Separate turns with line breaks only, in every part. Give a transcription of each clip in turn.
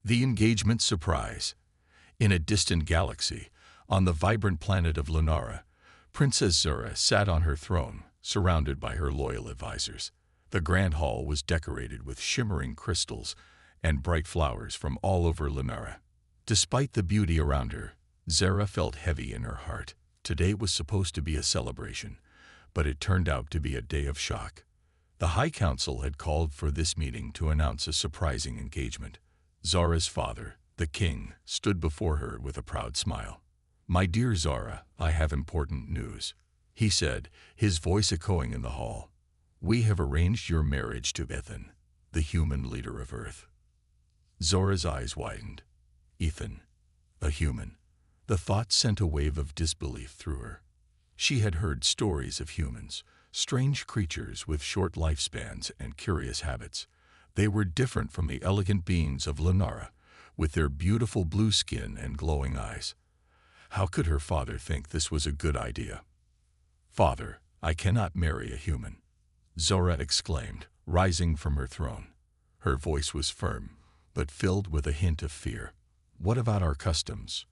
The engagement surprise. In a distant galaxy, on the vibrant planet of Lunara, Princess Zora sat on her throne, surrounded by her loyal advisors. The grand hall was decorated with shimmering crystals and bright flowers from all over Lunara. Despite the beauty around her, Zara felt heavy in her heart. Today was supposed to be a celebration, but it turned out to be a day of shock. The High Council had called for this meeting to announce a surprising engagement. Zara's father, the king, stood before her with a proud smile. "My dear Zara, I have important news," he said, his voice echoing in the hall. "We have arranged your marriage to Ethan, the human leader of Earth." Zora's eyes widened. Ethan, a human. The thought sent a wave of disbelief through her. She had heard stories of humans, strange creatures with short lifespans and curious habits. They were different from the elegant beings of Lunara, with their beautiful blue skin and glowing eyes. How could her father think this was a good idea? "Father, I cannot marry a human," Zora exclaimed, rising from her throne. Her voice was firm, but filled with a hint of fear. "What about our customs?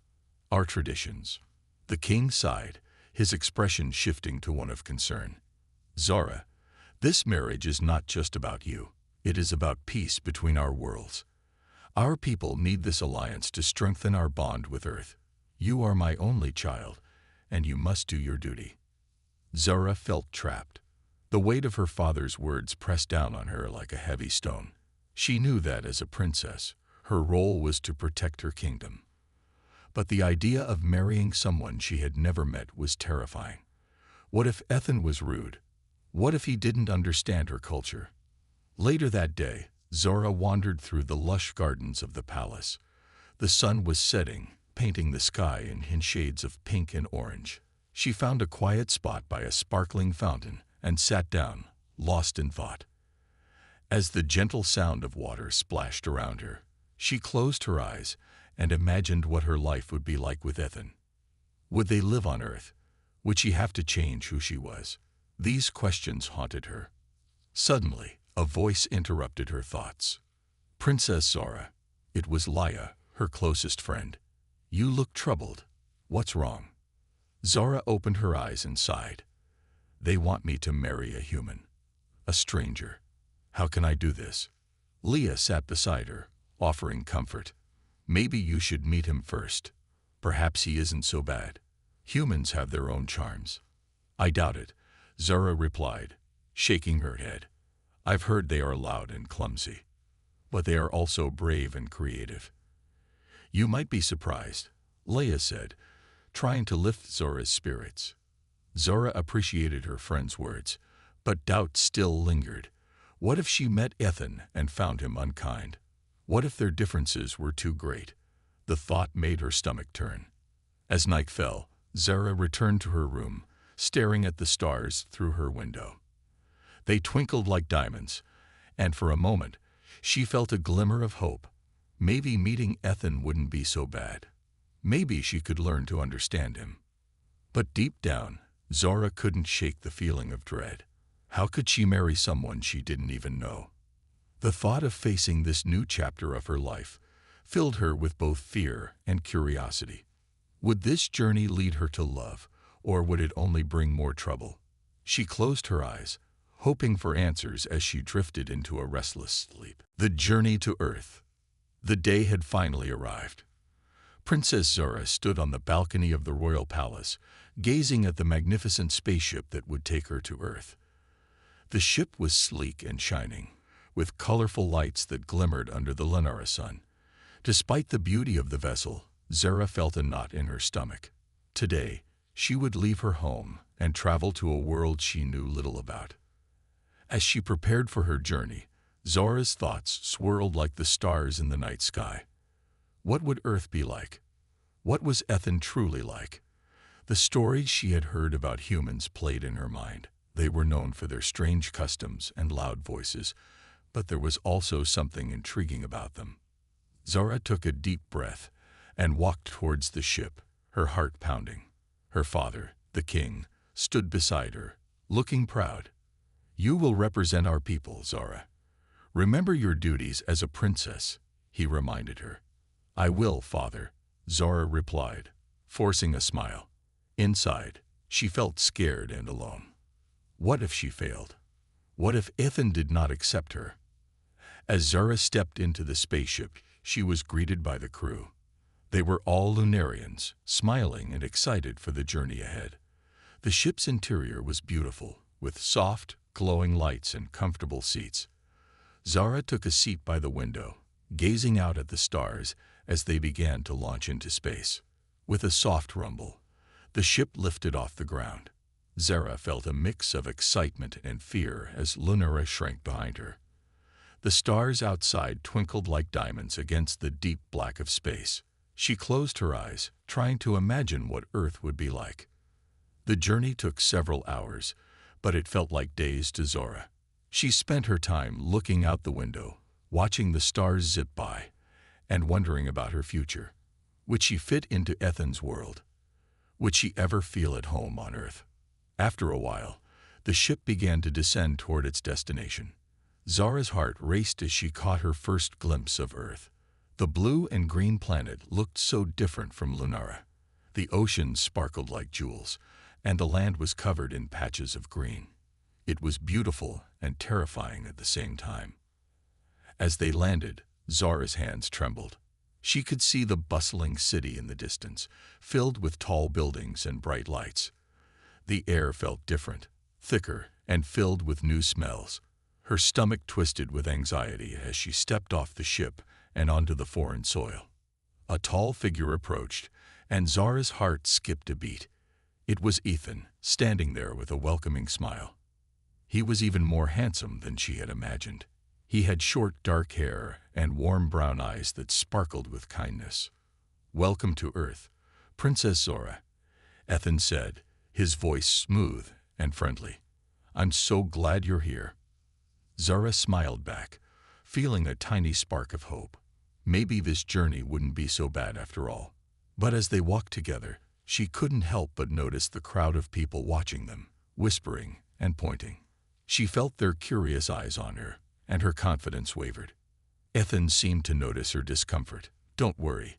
Our traditions?" The king sighed, his expression shifting to one of concern. "Zora, this marriage is not just about you. It is about peace between our worlds. Our people need this alliance to strengthen our bond with Earth. You are my only child, and you must do your duty." Zora felt trapped. The weight of her father's words pressed down on her like a heavy stone. She knew that as a princess, her role was to protect her kingdom. But the idea of marrying someone she had never met was terrifying. What if Ethan was rude? What if he didn't understand her culture? Later that day, Zora wandered through the lush gardens of the palace. The sun was setting, painting the sky in shades of pink and orange. She found a quiet spot by a sparkling fountain and sat down, lost in thought. As the gentle sound of water splashed around her, she closed her eyes and imagined what her life would be like with Ethan. Would they live on Earth? Would she have to change who she was? These questions haunted her. Suddenly, a voice interrupted her thoughts. "Princess Zora," it was Laya, her closest friend. "You look troubled. What's wrong?" Zora opened her eyes and sighed. "They want me to marry a human. A stranger. How can I do this?" Leah sat beside her, offering comfort. "Maybe you should meet him first. Perhaps he isn't so bad. Humans have their own charms." "I doubt it," Zora replied, shaking her head. "I've heard they are loud and clumsy, but they are also brave and creative." "You might be surprised," Leah said, trying to lift Zora's spirits. Zora appreciated her friend's words, but doubt still lingered. What if she met Ethan and found him unkind? What if their differences were too great? The thought made her stomach turn. As night fell, Zora returned to her room, staring at the stars through her window. They twinkled like diamonds, and for a moment, she felt a glimmer of hope. Maybe meeting Ethan wouldn't be so bad. Maybe she could learn to understand him. But deep down, Zora couldn't shake the feeling of dread. How could she marry someone she didn't even know? The thought of facing this new chapter of her life filled her with both fear and curiosity. Would this journey lead her to love, or would it only bring more trouble? She closed her eyes, hoping for answers as she drifted into a restless sleep. The journey to Earth. The day had finally arrived. Princess Zora stood on the balcony of the royal palace, gazing at the magnificent spaceship that would take her to Earth. The ship was sleek and shining, with colorful lights that glimmered under the Lunara sun. Despite the beauty of the vessel, Zora felt a knot in her stomach. Today, she would leave her home and travel to a world she knew little about. As she prepared for her journey, Zora's thoughts swirled like the stars in the night sky. What would Earth be like? What was Ethan truly like? The stories she had heard about humans played in her mind. They were known for their strange customs and loud voices, but there was also something intriguing about them. Zora took a deep breath and walked towards the ship, her heart pounding. Her father, the king, stood beside her, looking proud. "You will represent our people, Zora. Remember your duties as a princess. he reminded her. "I will, Father," Zora replied, forcing a smile. Inside, she felt scared and alone. What if she failed? What if Ethan did not accept her? As Zara stepped into the spaceship, she was greeted by the crew. They were all Lunarians, smiling and excited for the journey ahead. The ship's interior was beautiful, with soft, glowing lights and comfortable seats. Zara took a seat by the window, gazing out at the stars as they began to launch into space. With a soft rumble, the ship lifted off the ground. Zara felt a mix of excitement and fear as Lunara shrank behind her. The stars outside twinkled like diamonds against the deep black of space. She closed her eyes, trying to imagine what Earth would be like. The journey took several hours, but it felt like days to Zora. She spent her time looking out the window, watching the stars zip by, and wondering about her future. Would she fit into Ethan's world? Would she ever feel at home on Earth? After a while, the ship began to descend toward its destination. Zara's heart raced as she caught her first glimpse of Earth. The blue and green planet looked so different from Lunara. The ocean sparkled like jewels, and the land was covered in patches of green. It was beautiful and terrifying at the same time. As they landed, Zara's hands trembled. She could see the bustling city in the distance, filled with tall buildings and bright lights. The air felt different, thicker, and filled with new smells. Her stomach twisted with anxiety as she stepped off the ship and onto the foreign soil. A tall figure approached, and Zara's heart skipped a beat. It was Ethan, standing there with a welcoming smile. He was even more handsome than she had imagined. He had short, dark hair and warm brown eyes that sparkled with kindness. "Welcome to Earth, Princess Zora," Ethan said, his voice smooth and friendly. "I'm so glad you're here." Zara smiled back, feeling a tiny spark of hope. Maybe this journey wouldn't be so bad after all. But as they walked together, she couldn't help but notice the crowd of people watching them, whispering and pointing. She felt their curious eyes on her, and her confidence wavered. Ethan seemed to notice her discomfort. "Don't worry,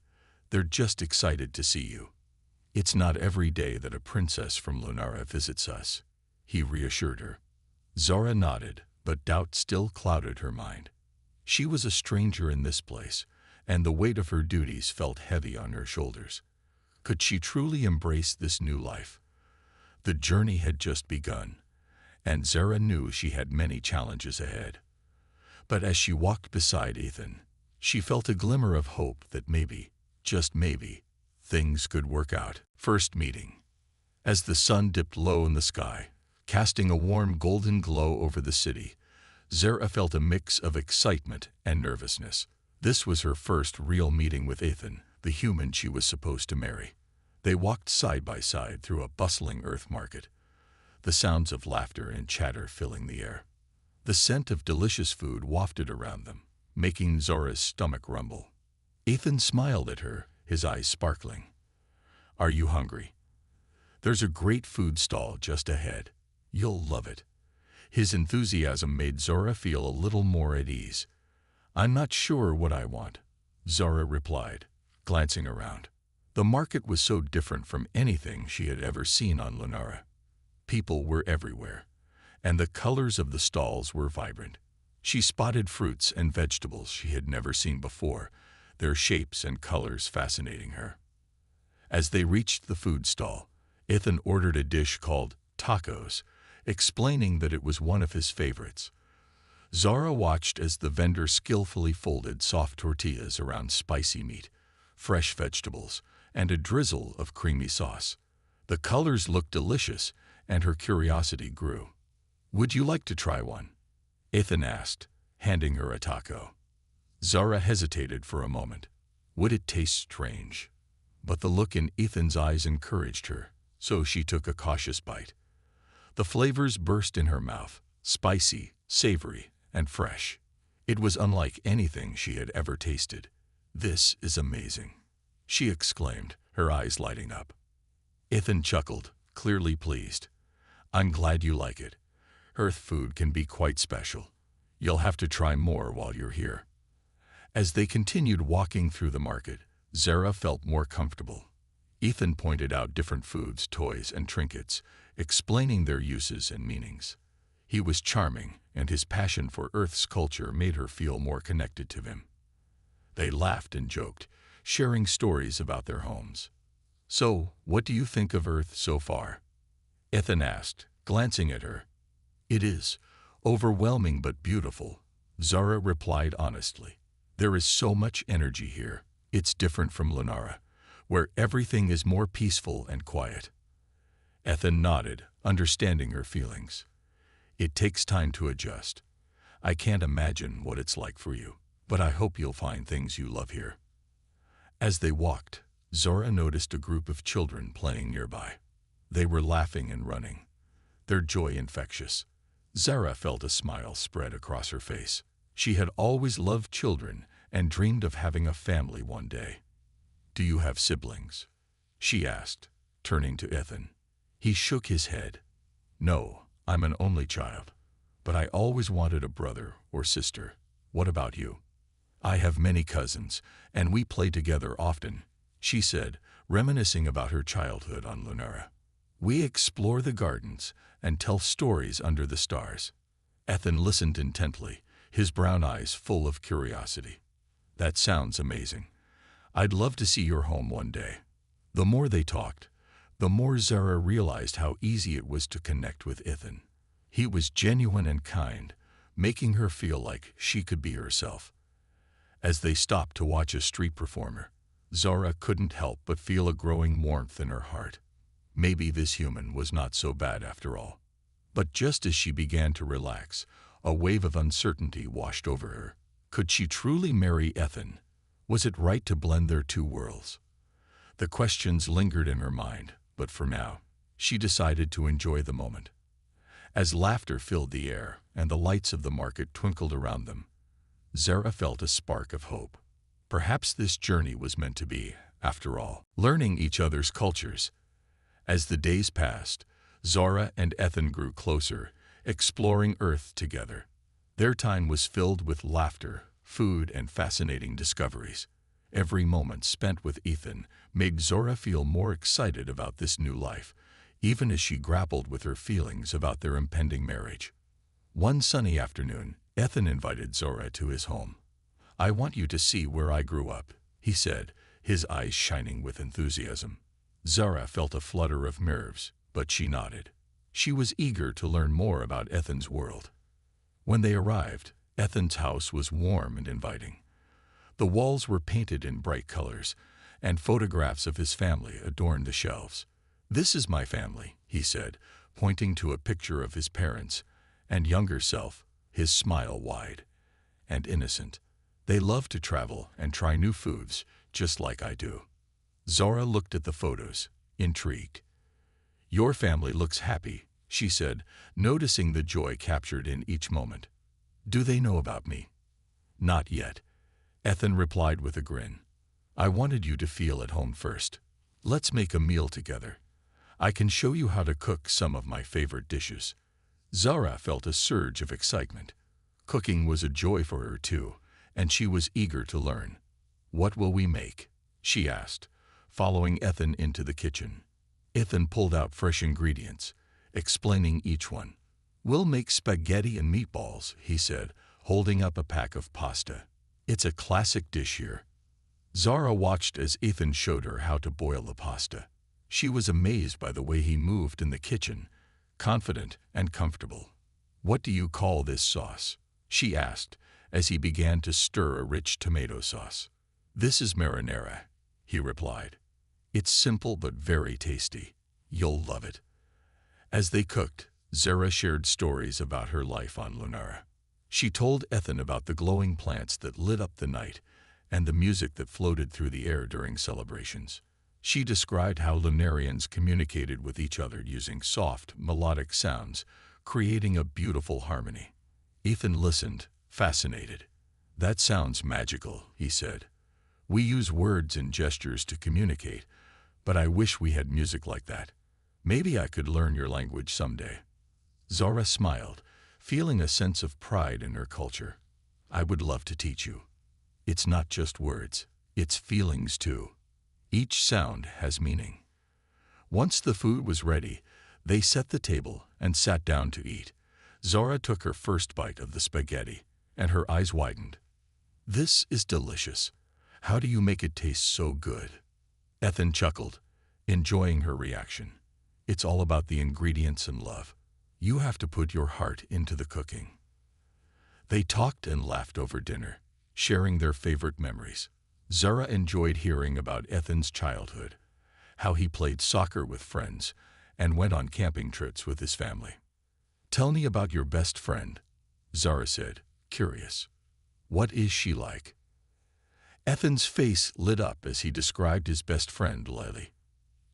they're just excited to see you. It's not every day that a princess from Lunara visits us," he reassured her. Zara nodded, but doubt still clouded her mind. She was a stranger in this place, and the weight of her duties felt heavy on her shoulders. Could she truly embrace this new life? The journey had just begun, and Zara knew she had many challenges ahead. But as she walked beside Ethan, she felt a glimmer of hope that maybe, just maybe, things could work out. First meeting. As the sun dipped low in the sky, casting a warm golden glow over the city, Zara felt a mix of excitement and nervousness. This was her first real meeting with Ethan, the human she was supposed to marry. They walked side by side through a bustling earth market, the sounds of laughter and chatter filling the air. The scent of delicious food wafted around them, making Zora's stomach rumble. Ethan smiled at her, his eyes sparkling. "Are you hungry? There's a great food stall just ahead. You'll love it." His enthusiasm made Zora feel a little more at ease. "I'm not sure what I want," Zora replied, glancing around. The market was so different from anything she had ever seen on Lunara. People were everywhere, and the colors of the stalls were vibrant. She spotted fruits and vegetables she had never seen before, their shapes and colors fascinating her. As they reached the food stall, Ethan ordered a dish called tacos, explaining that it was one of his favorites. Zora watched as the vendor skillfully folded soft tortillas around spicy meat, fresh vegetables, and a drizzle of creamy sauce. The colors looked delicious, and her curiosity grew. "Would you like to try one?" Ethan asked, handing her a taco. Zara hesitated for a moment. Would it taste strange? But the look in Ethan's eyes encouraged her, so she took a cautious bite. The flavors burst in her mouth, spicy, savory, and fresh. It was unlike anything she had ever tasted. "This is amazing," she exclaimed, her eyes lighting up. Ethan chuckled, clearly pleased. "I'm glad you like it. Earth food can be quite special. You'll have to try more while you're here." As they continued walking through the market, Zara felt more comfortable. Ethan pointed out different foods, toys, and trinkets, explaining their uses and meanings. He was charming, and his passion for Earth's culture made her feel more connected to him. They laughed and joked, sharing stories about their homes. "So, what do you think of Earth so far?" Ethan asked, glancing at her. "It is overwhelming but beautiful," Zara replied honestly. "There is so much energy here. It's different from Lunara, where everything is more peaceful and quiet." Ethan nodded, understanding her feelings. "It takes time to adjust. I can't imagine what it's like for you, but I hope you'll find things you love here." As they walked, Zora noticed a group of children playing nearby. They were laughing and running, their joy infectious. Zara felt a smile spread across her face. She had always loved children and dreamed of having a family one day. "Do you have siblings?" she asked, turning to Ethan. He shook his head. "No, I'm an only child, but I always wanted a brother or sister. What about you?" "I have many cousins, and we play together often," she said, reminiscing about her childhood on Lunara. "We explore the gardens and tell stories under the stars." Ethan listened intently, his brown eyes full of curiosity. "That sounds amazing. I'd love to see your home one day." The more they talked, the more Zara realized how easy it was to connect with Ethan. He was genuine and kind, making her feel like she could be herself. As they stopped to watch a street performer, Zara couldn't help but feel a growing warmth in her heart. Maybe this human was not so bad after all. But just as she began to relax, a wave of uncertainty washed over her. Could she truly marry Ethan? Was it right to blend their two worlds? The questions lingered in her mind, but for now, she decided to enjoy the moment. As laughter filled the air and the lights of the market twinkled around them, Zara felt a spark of hope. Perhaps this journey was meant to be, after all, learning each other's cultures. As the days passed, Zara and Ethan grew closer, exploring Earth together. Their time was filled with laughter, food, and fascinating discoveries. Every moment spent with Ethan made Zora feel more excited about this new life, even as she grappled with her feelings about their impending marriage. One sunny afternoon, Ethan invited Zora to his home. "I want you to see where I grew up," he said, his eyes shining with enthusiasm. Zara felt a flutter of nerves, but she nodded. She was eager to learn more about Ethan's world. When they arrived, Ethan's house was warm and inviting. The walls were painted in bright colors, and photographs of his family adorned the shelves. "This is my family," he said, pointing to a picture of his parents and younger self, his smile wide and innocent. "They love to travel and try new foods, just like I do." Zora looked at the photos, intrigued. "Your family looks happy," she said, noticing the joy captured in each moment. "Do they know about me?" "Not yet," Ethan replied with a grin. "I wanted you to feel at home first. Let's make a meal together. I can show you how to cook some of my favorite dishes." Zara felt a surge of excitement. Cooking was a joy for her too, and she was eager to learn. "What will we make?" she asked, following Ethan into the kitchen. Ethan pulled out fresh ingredients, explaining each one. "We'll make spaghetti and meatballs," he said, holding up a pack of pasta. "It's a classic dish here." Zara watched as Ethan showed her how to boil the pasta. She was amazed by the way he moved in the kitchen, confident and comfortable. "What do you call this sauce?" she asked as he began to stir a rich tomato sauce. "This is marinara," he replied. "It's simple but very tasty. You'll love it." As they cooked, Zara shared stories about her life on Lunara. She told Ethan about the glowing plants that lit up the night and the music that floated through the air during celebrations. She described how Lunarians communicated with each other using soft, melodic sounds, creating a beautiful harmony. Ethan listened, fascinated. "That sounds magical," he said. "We use words and gestures to communicate, but I wish we had music like that. Maybe I could learn your language someday." Zara smiled, feeling a sense of pride in her culture. "I would love to teach you." It's not just words, it's feelings too. Each sound has meaning. Once the food was ready, they set the table and sat down to eat. Zara took her first bite of the spaghetti, and her eyes widened. "This is delicious. How do you make it taste so good?" Ethan chuckled, enjoying her reaction. "It's all about the ingredients and love. You have to put your heart into the cooking." They talked and laughed over dinner, sharing their favorite memories. Zara enjoyed hearing about Ethan's childhood, how he played soccer with friends and went on camping trips with his family. "Tell me about your best friend," Zara said, curious. "What is she like?" Ethan's face lit up as he described his best friend, Lily.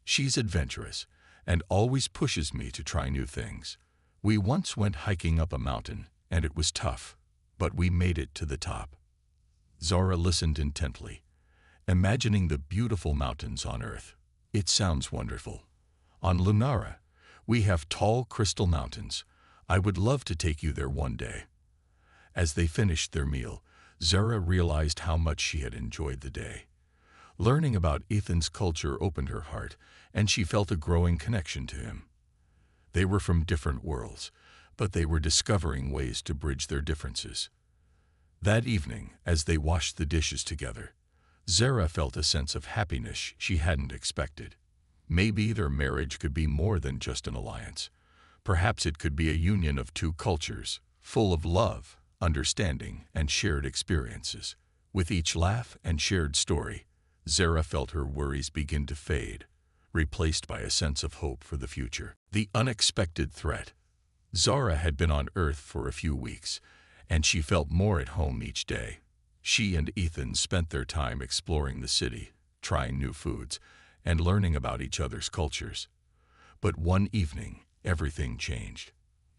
"She's adventurous and always pushes me to try new things. We once went hiking up a mountain, and it was tough, but we made it to the top." Zara listened intently, imagining the beautiful mountains on Earth. "It sounds wonderful. On Lunara, we have tall crystal mountains. I would love to take you there one day." As they finished their meal, Zara realized how much she had enjoyed the day. Learning about Ethan's culture opened her heart, and she felt a growing connection to him. They were from different worlds, but they were discovering ways to bridge their differences. That evening, as they washed the dishes together, Zara felt a sense of happiness she hadn't expected. Maybe their marriage could be more than just an alliance. Perhaps it could be a union of two cultures, full of love, understanding, and shared experiences. With each laugh and shared story, Zara felt her worries begin to fade, replaced by a sense of hope for the future. The unexpected threat. Zara had been on Earth for a few weeks, and she felt more at home each day. She and Ethan spent their time exploring the city, trying new foods, and learning about each other's cultures. But one evening, everything changed.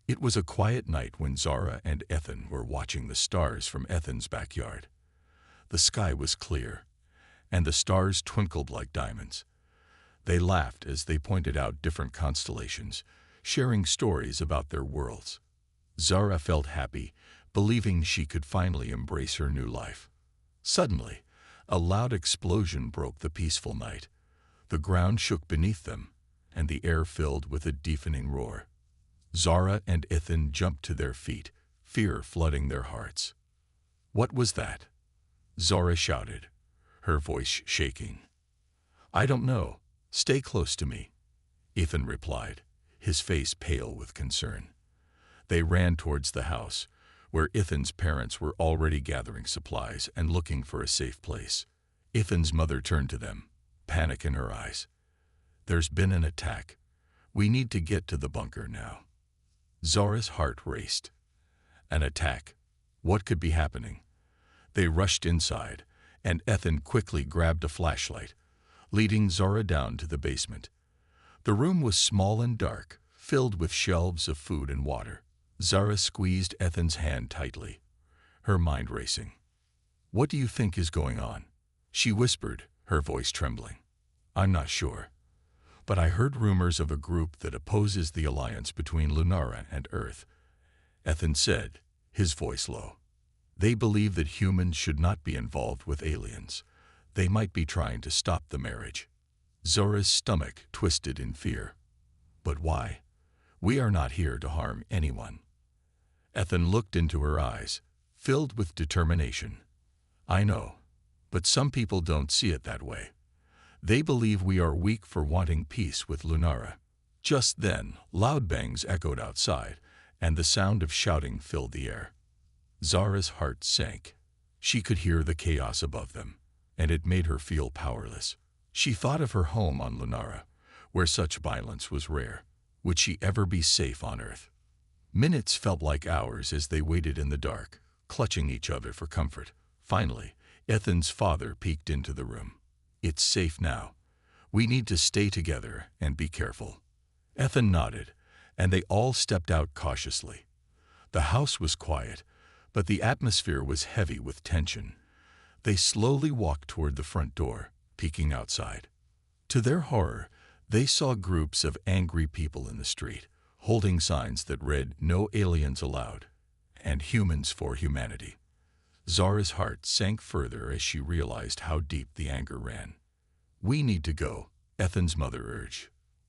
It was a quiet night when Zara and Ethan were watching the stars from Ethan's backyard. The sky was clear, and the stars twinkled like diamonds. They laughed as they pointed out different constellations, sharing stories about their worlds. Zara felt happy, believing she could finally embrace her new life. Suddenly, a loud explosion broke the peaceful night. The ground shook beneath them, and the air filled with a deafening roar. Zara and Ethan jumped to their feet, fear flooding their hearts. "What was that?" Zara shouted, her voice shaking. "I don't know. Stay close to me," Ethan replied, his face pale with concern. They ran towards the house, where Ethan's parents were already gathering supplies and looking for a safe place. Ethan's mother turned to them, panic in her eyes. "There's been an attack. We need to get to the bunker now." Zara's heart raced. An attack? What could be happening? They rushed inside, and Ethan quickly grabbed a flashlight, leading Zara down to the basement. The room was small and dark, filled with shelves of food and water. Zara squeezed Ethan's hand tightly, her mind racing. "What do you think is going on?" she whispered, her voice trembling. "I'm not sure, but I heard rumors of a group that opposes the alliance between Lunara and Earth," Ethan said, his voice low. "They believe that humans should not be involved with aliens. They might be trying to stop the marriage." Zara's stomach twisted in fear. "But why? We are not here to harm anyone." Ethan looked into her eyes, filled with determination. "I know, but some people don't see it that way. They believe we are weak for wanting peace with Lunara." Just then, loud bangs echoed outside, and the sound of shouting filled the air. Zara's heart sank. She could hear the chaos above them, and it made her feel powerless. She thought of her home on Lunara, where such violence was rare. Would she ever be safe on Earth? Minutes felt like hours as they waited in the dark, clutching each other for comfort. Finally, Ethan's father peeked into the room. "It's safe now. We need to stay together and be careful." Ethan nodded, and they all stepped out cautiously. The house was quiet, but the atmosphere was heavy with tension. They slowly walked toward the front door, peeking outside. To their horror, they saw groups of angry people in the street, holding signs that read "No aliens allowed" and "Humans for humanity." Zara's heart sank further as she realized how deep the anger ran. "We need to go," Ethan's mother urged.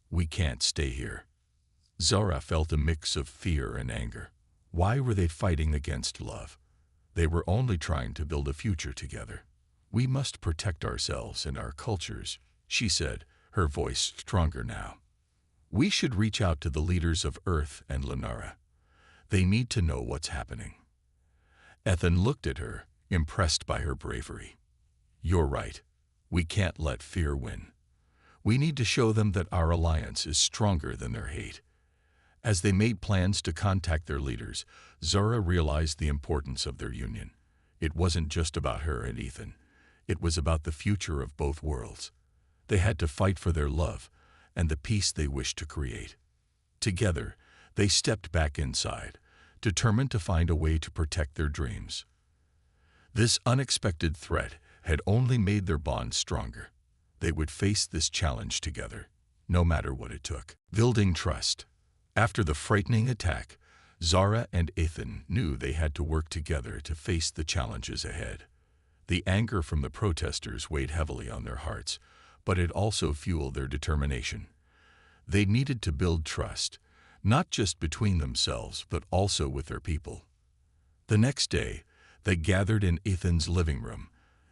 "We can't stay here." Zara felt a mix of fear and anger. Why were they fighting against love? They were only trying to build a future together. "We must protect ourselves and our cultures," she said, her voice stronger now. "We should reach out to the leaders of Earth and Lunara. They need to know what's happening." Ethan looked at her, impressed by her bravery. "You're right. We can't let fear win. We need to show them that our alliance is stronger than their hate." As they made plans to contact their leaders, Zara realized the importance of their union. It wasn't just about her and Ethan. It was about the future of both worlds. They had to fight for their love and the peace they wished to create. Together, they stepped back inside, determined to find a way to protect their dreams. This unexpected threat had only made their bond stronger. They would face this challenge together, no matter what it took. Building trust. After the frightening attack, Zara and Ethan knew they had to work together to face the challenges ahead. The anger from the protesters weighed heavily on their hearts, but it also fueled their determination. They needed to build trust, not just between themselves, but also with their people. The next day, they gathered in Ethan's living room,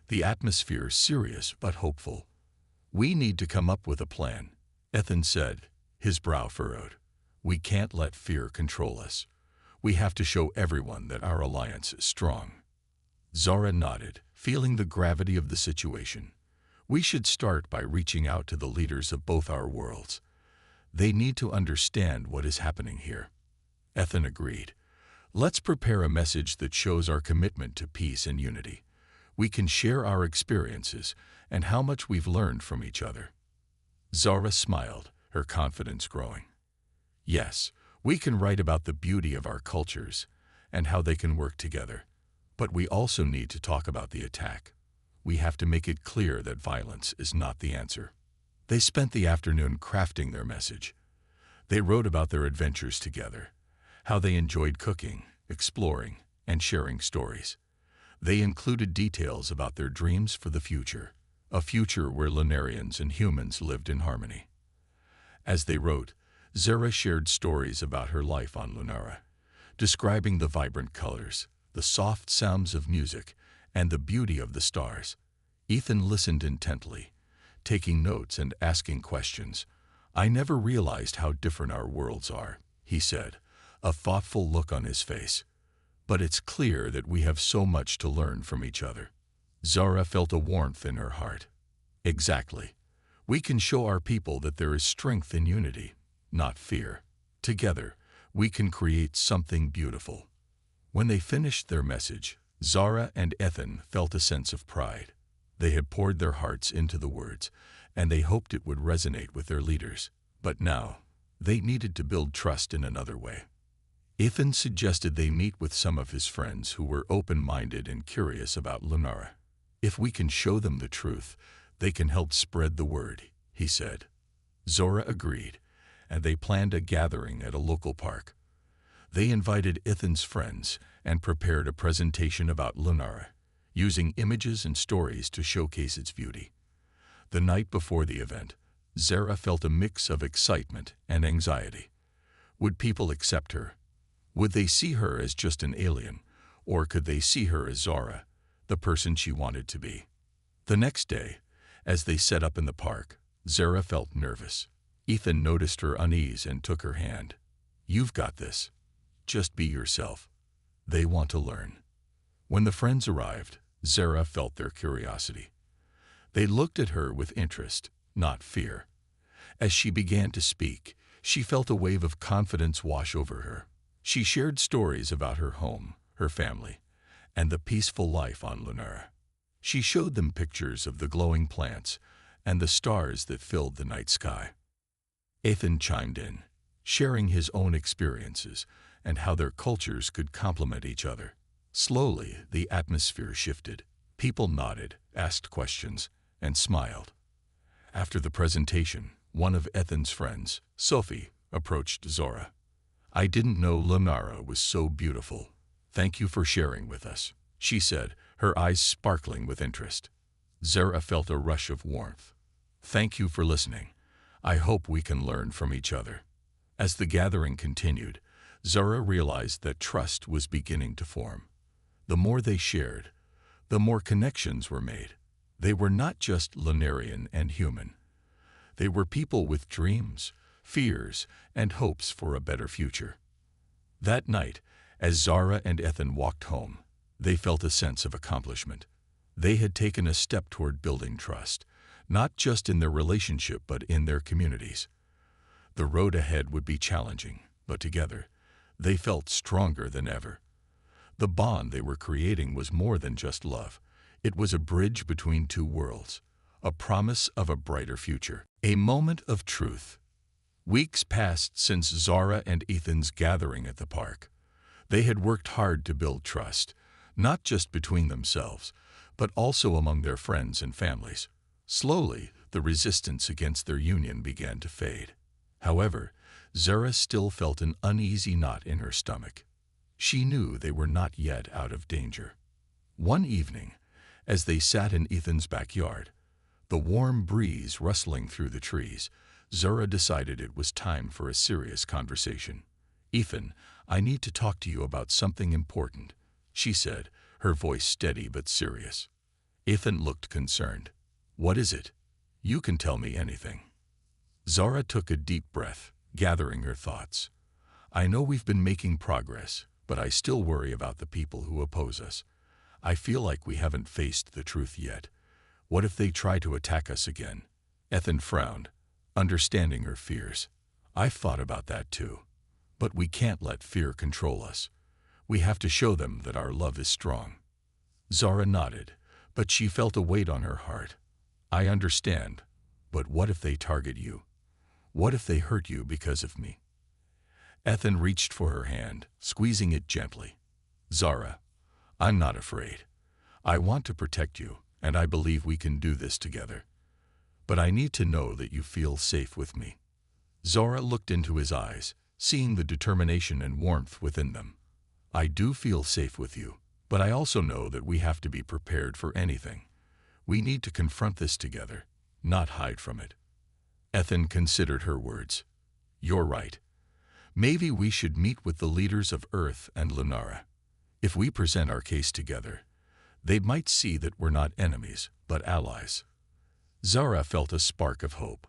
the atmosphere serious but hopeful. "We need to come up with a plan," Ethan said, his brow furrowed. "We can't let fear control us. We have to show everyone that our alliance is strong." Zara nodded, feeling the gravity of the situation. "We should start by reaching out to the leaders of both our worlds. They need to understand what is happening here." Ethan agreed. "Let's prepare a message that shows our commitment to peace and unity. We can share our experiences and how much we've learned from each other." Zara smiled, her confidence growing. "Yes, we can write about the beauty of our cultures and how they can work together. But we also need to talk about the attack. We have to make it clear that violence is not the answer." They spent the afternoon crafting their message. They wrote about their adventures together, how they enjoyed cooking, exploring, and sharing stories. They included details about their dreams for the future, a future where Lunarians and humans lived in harmony. As they wrote, Zara shared stories about her life on Lunara, describing the vibrant colors, the soft sounds of music, and the beauty of the stars. Ethan listened intently, taking notes and asking questions. "I never realized how different our worlds are," he said, a thoughtful look on his face. "But it's clear that we have so much to learn from each other." Zara felt a warmth in her heart. "Exactly. We can show our people that there is strength in unity, not fear. Together, we can create something beautiful." When they finished their message, Zara and Ethan felt a sense of pride. They had poured their hearts into the words, and they hoped it would resonate with their leaders. But now, they needed to build trust in another way. Ethan suggested they meet with some of his friends who were open-minded and curious about Lunara. "If we can show them the truth, they can help spread the word," he said. Zora agreed, and they planned a gathering at a local park. They invited Ethan's friends and prepared a presentation about Lunara, using images and stories to showcase its beauty. The night before the event, Zara felt a mix of excitement and anxiety. Would people accept her? Would they see her as just an alien, or could they see her as Zara, the person she wanted to be? The next day, as they set up in the park, Zara felt nervous. Ethan noticed her unease and took her hand. "You've got this. Just be yourself. They want to learn." When the friends arrived, Zara felt their curiosity. They looked at her with interest, not fear. As she began to speak, she felt a wave of confidence wash over her. She shared stories about her home, her family, and the peaceful life on Lunara. She showed them pictures of the glowing plants and the stars that filled the night sky. Ethan chimed in, sharing his own experiences and how their cultures could complement each other. Slowly, the atmosphere shifted. People nodded, asked questions, and smiled. After the presentation, one of Ethan's friends, Sophie, approached Zora. "I didn't know Lunara was so beautiful. Thank you for sharing with us." she said, her eyes sparkling with interest. Zara felt a rush of warmth. Thank you for listening. I hope we can learn from each other. As the gathering continued, Zara realized that trust was beginning to form. The more they shared, the more connections were made. They were not just Lunarian and human. They were people with dreams, fears, and hopes for a better future. That night, as Zara and Ethan walked home, they felt a sense of accomplishment. They had taken a step toward building trust, not just in their relationship but in their communities. The road ahead would be challenging, but together, they felt stronger than ever. The bond they were creating was more than just love. It was a bridge between two worlds, a promise of a brighter future, a moment of truth. Weeks passed since Zara and Ethan's gathering at the park. They had worked hard to build trust, not just between themselves, but also among their friends and families. Slowly, the resistance against their union began to fade. However, Zara still felt an uneasy knot in her stomach. She knew they were not yet out of danger. One evening, as they sat in Ethan's backyard, the warm breeze rustling through the trees, Zara decided it was time for a serious conversation. "Ethan, I need to talk to you about something important," she said, her voice steady but serious. Ethan looked concerned. "What is it? You can tell me anything." Zara took a deep breath, gathering her thoughts. "I know we've been making progress, but I still worry about the people who oppose us. I feel like we haven't faced the truth yet. What if they try to attack us again?" Ethan frowned, understanding her fears. "I've thought about that too. But we can't let fear control us. We have to show them that our love is strong." Zara nodded, but she felt a weight on her heart. "I understand, but what if they target you? What if they hurt you because of me?" Ethan reached for her hand, squeezing it gently. "Zara, I'm not afraid. I want to protect you, and I believe we can do this together. But I need to know that you feel safe with me." Zara looked into his eyes, seeing the determination and warmth within them. "I do feel safe with you, but I also know that we have to be prepared for anything. We need to confront this together, not hide from it." Ethan considered her words. "You're right. Maybe we should meet with the leaders of Earth and Lunara. If we present our case together, they might see that we're not enemies, but allies." Zara felt a spark of hope.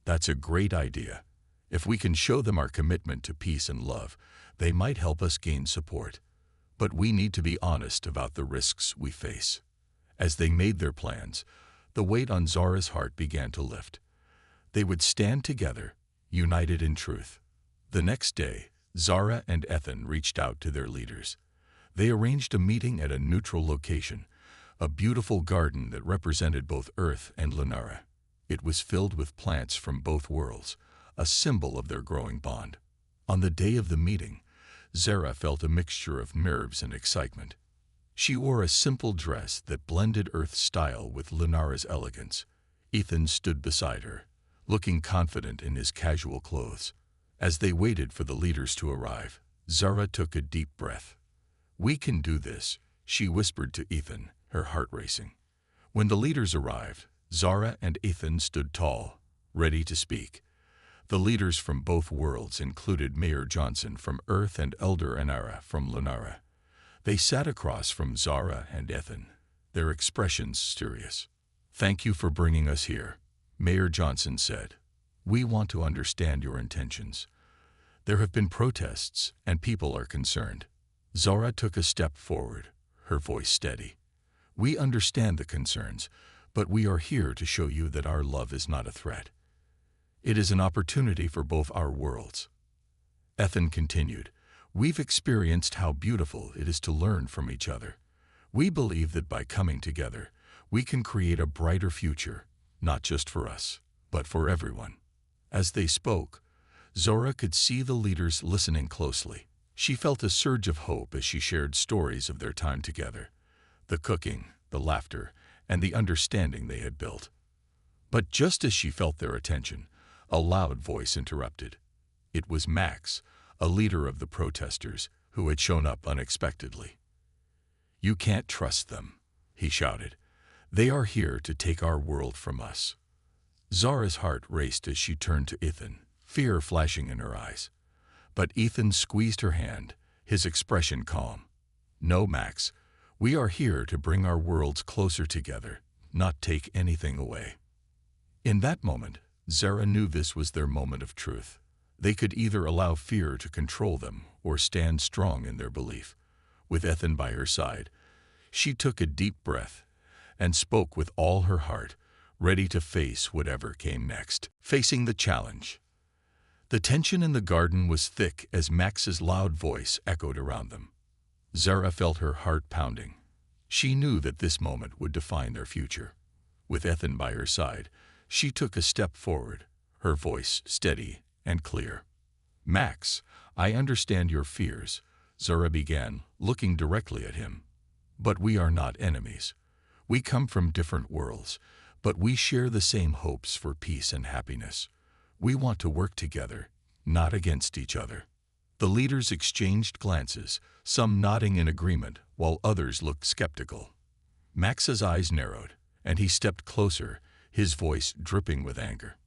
"That's a great idea. If we can show them our commitment to peace and love, they might help us gain support. But we need to be honest about the risks we face." As they made their plans, the weight on Zara's heart began to lift. They would stand together, united in truth. The next day, Zara and Ethan reached out to their leaders. They arranged a meeting at a neutral location, a beautiful garden that represented both Earth and Lunara. It was filled with plants from both worlds, a symbol of their growing bond. On the day of the meeting, Zara felt a mixture of nerves and excitement. She wore a simple dress that blended Earth's style with Lunara's elegance. Ethan stood beside her, looking confident in his casual clothes. As they waited for the leaders to arrive, Zara took a deep breath. "We can do this," she whispered to Ethan, her heart racing. When the leaders arrived, Zara and Ethan stood tall, ready to speak. The leaders from both worlds included Mayor Johnson from Earth and Elder Anara from Lunara. They sat across from Zara and Ethan, their expressions serious. "Thank you for bringing us here," Mayor Johnson said. "We want to understand your intentions. There have been protests, and people are concerned." Zara took a step forward, her voice steady. "We understand the concerns, but we are here to show you that our love is not a threat. It is an opportunity for both our worlds." Ethan continued, "We've experienced how beautiful it is to learn from each other. We believe that by coming together, we can create a brighter future, not just for us, but for everyone." As they spoke, Zara could see the leaders listening closely. She felt a surge of hope as she shared stories of their time together, the cooking, the laughter, and the understanding they had built. But just as she felt their attention, a loud voice interrupted. It was Max, a leader of the protesters, who had shown up unexpectedly. "You can't trust them," he shouted. "They are here to take our world from us." Zara's heart raced as she turned to Ethan, fear flashing in her eyes. But Ethan squeezed her hand, his expression calm. "No, Max, we are here to bring our worlds closer together, not take anything away." In that moment, Zara knew this was their moment of truth. They could either allow fear to control them or stand strong in their belief. With Ethan by her side, she took a deep breath and spoke with all her heart, ready to face whatever came next. Facing the challenge. The tension in the garden was thick as Max's loud voice echoed around them. Zara felt her heart pounding. She knew that this moment would define their future. With Ethan by her side, she took a step forward, her voice steady and clear. "Max, I understand your fears," Zara began, looking directly at him. "But we are not enemies. We come from different worlds, but we share the same hopes for peace and happiness. We want to work together, not against each other." The leaders exchanged glances, some nodding in agreement, while others looked skeptical. Max's eyes narrowed, and he stepped closer, his voice dripping with anger.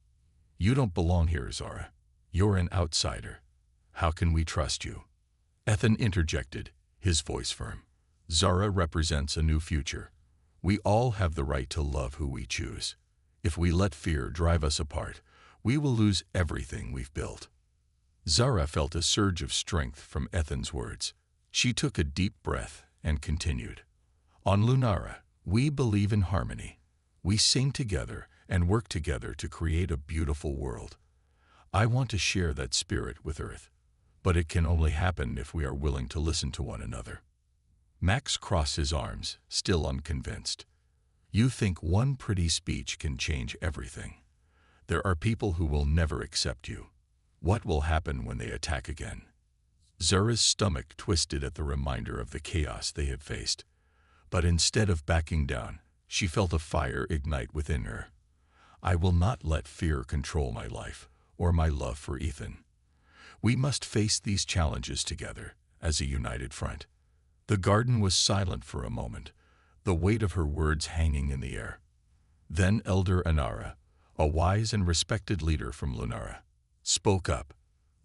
"You don't belong here, Zara. You're an outsider. How can we trust you?" Ethan interjected, his voice firm. "Zara represents a new future. We all have the right to love who we choose. If we let fear drive us apart, we will lose everything we've built." Zara felt a surge of strength from Ethan's words. She took a deep breath and continued. "On Lunara, we believe in harmony. We sing together and work together to create a beautiful world. I want to share that spirit with Earth, but it can only happen if we are willing to listen to one another." Max crossed his arms, still unconvinced. "You think one pretty speech can change everything. There are people who will never accept you. What will happen when they attack again?" Zara's stomach twisted at the reminder of the chaos they had faced. But instead of backing down, she felt a fire ignite within her. "I will not let fear control my life or my love for Ethan. We must face these challenges together as a united front." The garden was silent for a moment, the weight of her words hanging in the air. Then Elder Anara, a wise and respected leader from Lunara, spoke up.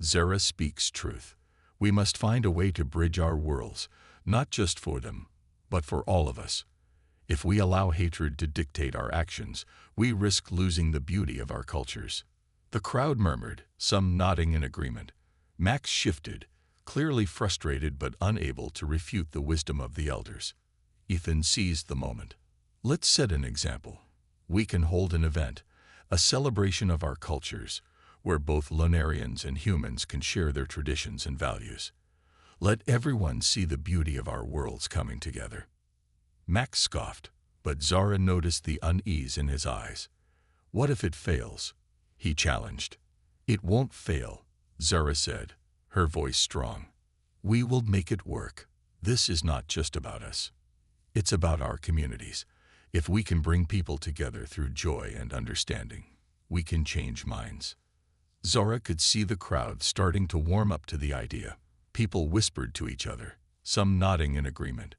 "Zara speaks truth. We must find a way to bridge our worlds, not just for them, but for all of us. If we allow hatred to dictate our actions, we risk losing the beauty of our cultures." The crowd murmured, some nodding in agreement. Max shifted, clearly frustrated but unable to refute the wisdom of the elders. Ethan seized the moment. "Let's set an example. We can hold an event, a celebration of our cultures, where both Lunarians and humans can share their traditions and values. Let everyone see the beauty of our worlds coming together." Max scoffed, but Zara noticed the unease in his eyes. "What if it fails?" he challenged. "It won't fail," Zara said, her voice strong. "We will make it work. This is not just about us. It's about our communities. If we can bring people together through joy and understanding, we can change minds." Zara could see the crowd starting to warm up to the idea. People whispered to each other, some nodding in agreement.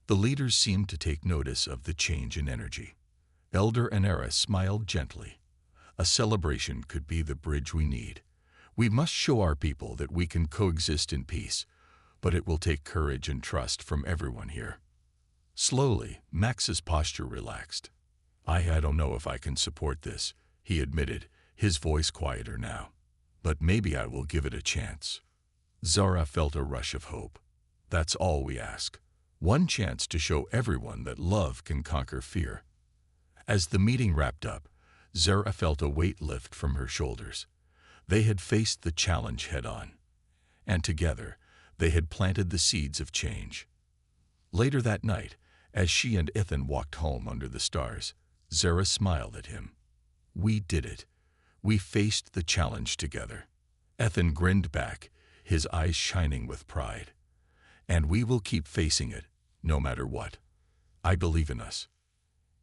The leaders seemed to take notice of the change in energy. Elder Anara smiled gently. "A celebration could be the bridge we need. We must show our people that we can coexist in peace, but it will take courage and trust from everyone here." Slowly, Max's posture relaxed. I don't know if I can support this," he admitted, his voice quieter now. "But maybe I will give it a chance." Zara felt a rush of hope. "That's all we ask. One chance to show everyone that love can conquer fear." As the meeting wrapped up, Zara felt a weight lift from her shoulders. They had faced the challenge head-on, and together they had planted the seeds of change. Later that night, as she and Ethan walked home under the stars, Zara smiled at him. "We did it. We faced the challenge together." Ethan grinned back, his eyes shining with pride. "And we will keep facing it, no matter what. I believe in us."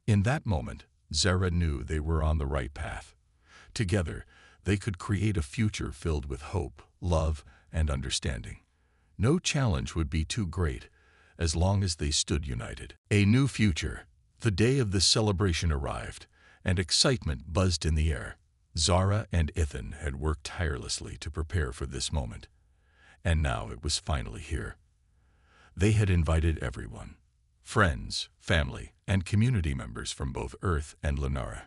In that moment, Zara knew they were on the right path. Together, they could create a future filled with hope, love, and understanding. No challenge would be too great, as long as they stood united. A new future. The day of the celebration arrived, and excitement buzzed in the air. Zara and Ethan had worked tirelessly to prepare for this moment, and now it was finally here. They had invited everyone, friends, family, and community members from both Earth and Lunara.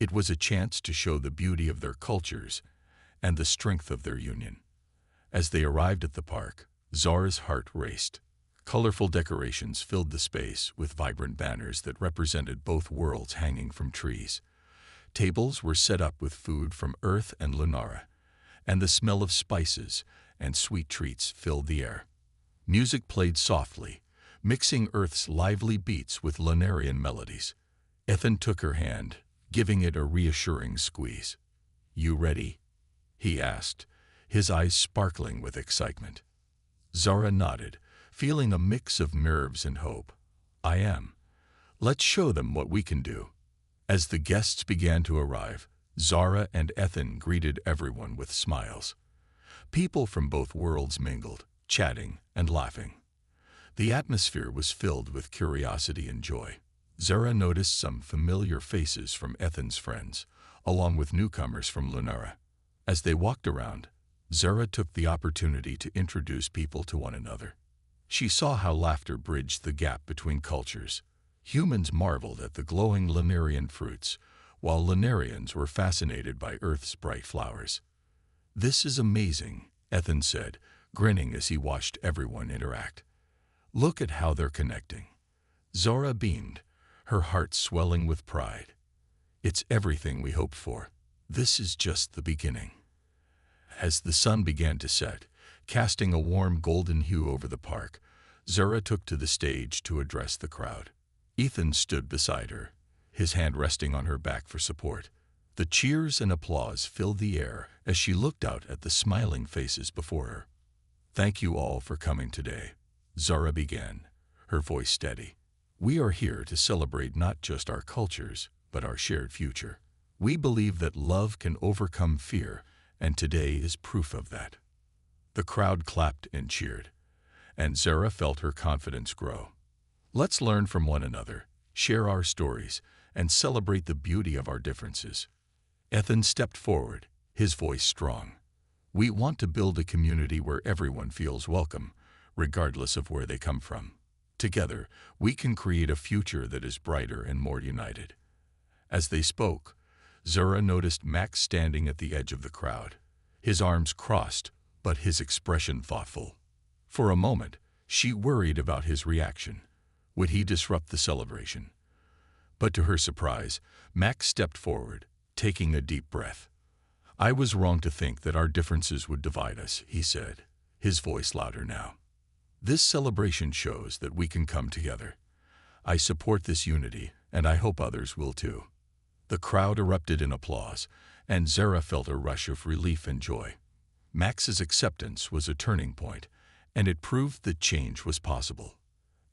It was a chance to show the beauty of their cultures and the strength of their union. As they arrived at the park, Zara's heart raced. Colorful decorations filled the space with vibrant banners that represented both worlds hanging from trees. Tables were set up with food from Earth and Lunara, and the smell of spices and sweet treats filled the air. Music played softly, mixing Earth's lively beats with Lunarian melodies. Ethan took her hand, giving it a reassuring squeeze. "You ready?" he asked, his eyes sparkling with excitement. Zara nodded, feeling a mix of nerves and hope. "I am. Let's show them what we can do." As the guests began to arrive, Zara and Ethan greeted everyone with smiles. People from both worlds mingled, chatting and laughing. The atmosphere was filled with curiosity and joy. Zara noticed some familiar faces from Ethan's friends, along with newcomers from Lunara. As they walked around, Zara took the opportunity to introduce people to one another. She saw how laughter bridged the gap between cultures. Humans marveled at the glowing Lunarian fruits, while Lunarians were fascinated by Earth's bright flowers. "This is amazing," Ethan said, grinning as he watched everyone interact. "Look at how they're connecting." Zara beamed, her heart swelling with pride. "It's everything we hoped for. This is just the beginning." As the sun began to set, casting a warm golden hue over the park, Zara took to the stage to address the crowd. Ethan stood beside her, his hand resting on her back for support. The cheers and applause filled the air as she looked out at the smiling faces before her. "Thank you all for coming today," Zara began, her voice steady. "We are here to celebrate not just our cultures, but our shared future. We believe that love can overcome fear, and today is proof of that." The crowd clapped and cheered, and Zara felt her confidence grow. "Let's learn from one another, share our stories, and celebrate the beauty of our differences." Ethan stepped forward, his voice strong. "We want to build a community where everyone feels welcome, regardless of where they come from. Together, we can create a future that is brighter and more united." As they spoke, Zara noticed Max standing at the edge of the crowd, his arms crossed, but his expression thoughtful. For a moment, she worried about his reaction. Would he disrupt the celebration? But to her surprise, Max stepped forward, taking a deep breath. "I was wrong to think that our differences would divide us," he said, his voice louder now. "This celebration shows that we can come together. I support this unity, and I hope others will too." The crowd erupted in applause, and Zara felt a rush of relief and joy. Max's acceptance was a turning point, and it proved that change was possible.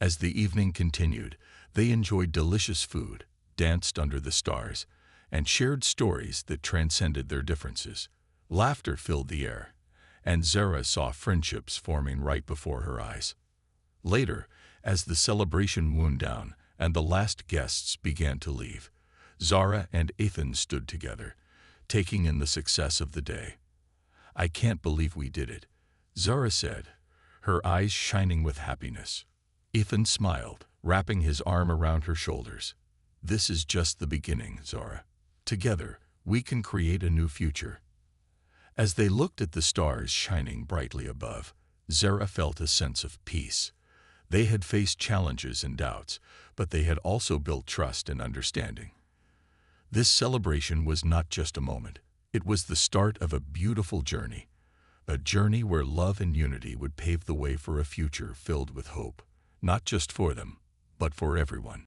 As the evening continued, they enjoyed delicious food, danced under the stars, and shared stories that transcended their differences. Laughter filled the air, and Zara saw friendships forming right before her eyes. Later, as the celebration wound down and the last guests began to leave, Zara and Ethan stood together, taking in the success of the day. "I can't believe we did it," Zara said, her eyes shining with happiness. Ethan smiled, wrapping his arm around her shoulders. "This is just the beginning, Zara. Together, we can create a new future." As they looked at the stars shining brightly above, Zara felt a sense of peace. They had faced challenges and doubts, but they had also built trust and understanding. This celebration was not just a moment. It was the start of a beautiful journey, a journey where love and unity would pave the way for a future filled with hope, not just for them, but for everyone.